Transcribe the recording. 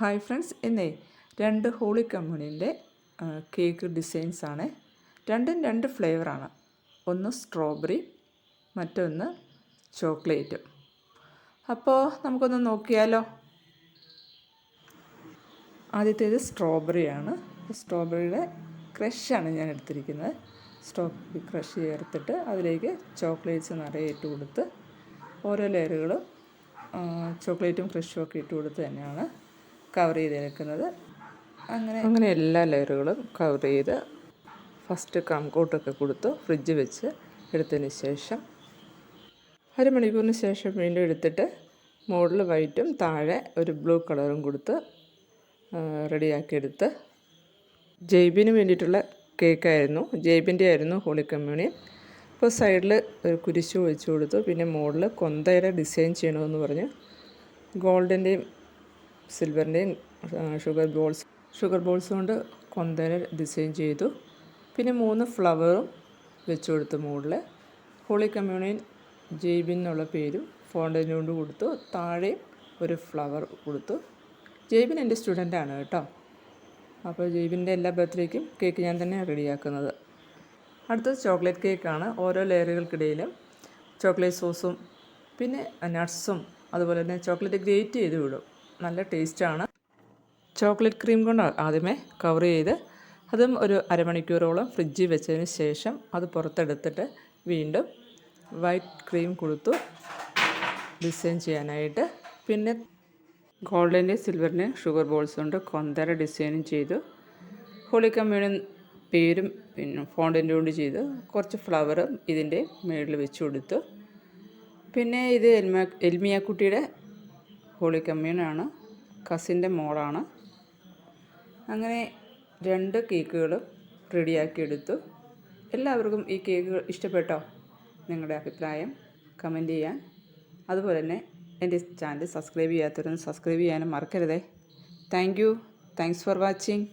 Hi friends, ഇന്നേ രണ്ട് holy കമ്മ്യൂണിൻ്റെ cake ഡിസൈൻസാണ്. രണ്ടും രണ്ട് ഫ്ലേവറാണ്. ഒന്ന് സ്ട്രോബെറി, മറ്റൊന്ന് ചോക്ലേറ്റും. അപ്പോൾ നമുക്കൊന്ന് നോക്കിയാലോ. ആദ്യത്തേത് സ്ട്രോബെറിയാണ്. സ്ട്രോബെറിയുടെ ക്രഷാണ് ഞാൻ എടുത്തിരിക്കുന്നത്. സ്ട്രോബെറി ക്രഷ് ചേർത്തിട്ട് അതിലേക്ക് ചോക്ലേറ്റ്സ് നിറയെ ഇട്ട് കൊടുത്ത് ഓരോ ലെയറുകളും ചോക്ലേറ്റും ക്രഷും ഒക്കെ ഇട്ട് കൊടുത്ത് തന്നെയാണ് കവർ ചെയ്തെടുക്കുന്നത്. അങ്ങനെ എല്ലാ ലെയറുകളും കവർ ചെയ്ത് ഫസ്റ്റ് കോട്ടൊക്കെ കൊടുത്ത് ഫ്രിഡ്ജ് വെച്ച് എടുത്തതിന് ശേഷം അരമണിക്കൂറിന് ശേഷം വീണ്ടും എടുത്തിട്ട് മുകളിൽ വൈറ്റും താഴെ ഒരു ബ്ലൂ കളറും കൊടുത്ത് റെഡിയാക്കിയെടുത്ത് ജെയ്ബിന് വേണ്ടിയിട്ടുള്ള കേക്കായിരുന്നു. ജെയ്ബിൻ്റെ ആയിരുന്നു ഹോളി കമ്മ്യൂണിയൻ. അപ്പോൾ സൈഡിൽ ഒരു കുരിശ് വെച്ച് കൊടുത്തു. പിന്നെ മുകളിൽ കൊന്തയുടെ ഡിസൈൻ ചെയ്യണമെന്ന് പറഞ്ഞ് ഗോൾഡിൻ്റെയും സിൽവറിൻ്റെയും ഷുഗർ ബോൾസ് കൊണ്ട് കൊന്തയുടെ ഡിസൈൻ ചെയ്തു. പിന്നെ 3 ഫ്ലവറും വെച്ച് കൊടുത്തു. മുകളിൽ ഹോളി കമ്മ്യൂണിയൻ ജെയ്ബിൻ എന്നുള്ള പേരും ഫോണ്ടൻ്റ് കൊണ്ട് കൊടുത്തു. താഴെ ഒരു ഫ്ലവർ കൊടുത്തു. ജെയ്ബിൻ എൻ്റെ സ്റ്റുഡൻ്റാണ് കേട്ടോ. അപ്പോൾ ജെയ്ബിൻ്റെ എല്ലാ ബർത്ത്ഡേക്കും കേക്ക് ഞാൻ തന്നെ റെഡിയാക്കുന്നത്. അടുത്തത് ചോക്ലേറ്റ് കേക്കാണ്. ഓരോ ലെയറുകൾക്കിടയിലും ചോക്ലേറ്റ് സോസും പിന്നെ നട്ട്സും അതുപോലെ തന്നെ ചോക്ലേറ്റ് ഗ്രേറ്റ് ചെയ്ത് വിടും. നല്ല ടേസ്റ്റാണ്. ചോക്ലേറ്റ് ക്രീം കൊണ്ട് ആദ്യമേ കവർ ചെയ്ത് അതും ഒരു അരമണിക്കൂറോളം ഫ്രിഡ്ജിൽ വെച്ചതിന് ശേഷം അത് പുറത്തെടുത്തിട്ട് വീണ്ടും വൈറ്റ് ക്രീം കൊടുത്തു ഡിസൈൻ ചെയ്യാനായിട്ട്. പിന്നെ ഗോൾഡിൻ്റെ സിൽവറിൻ്റെ ഷുഗർ ബോൾസ് കൊണ്ട് കൊന്തര ഡിസൈനും ചെയ്തു. ഹോളി കമ്മ്യൂണിയൻ പേരും പിന്നെ ഫോണ്ടൻ്റ് കൊണ്ട് ചെയ്ത് കുറച്ച് ഫ്ലവറും ഇതിൻ്റെ മുകളിൽ വെച്ച് കൊടുത്തു. പിന്നെ ഇത് എൽമിയാക്കുട്ടിയുടെ ഹോളി കമ്മ്യൂണാണ്, കസിൻ്റെ മോളാണ്. അങ്ങനെ 2 കേക്കുകളും റെഡിയാക്കിയെടുത്തു. എല്ലാവർക്കും ഈ കേക്ക് ഇഷ്ടപ്പെട്ടോ? നിങ്ങളുടെ അഭിപ്രായം കമൻറ്റ് ചെയ്യാൻ, അതുപോലെ തന്നെ എൻ്റെ ചാനൽ സബ്സ്ക്രൈബ് ചെയ്യാത്തവരൊന്ന് സബ്സ്ക്രൈബ് ചെയ്യാനും മറക്കരുതേ. Thanks for watching.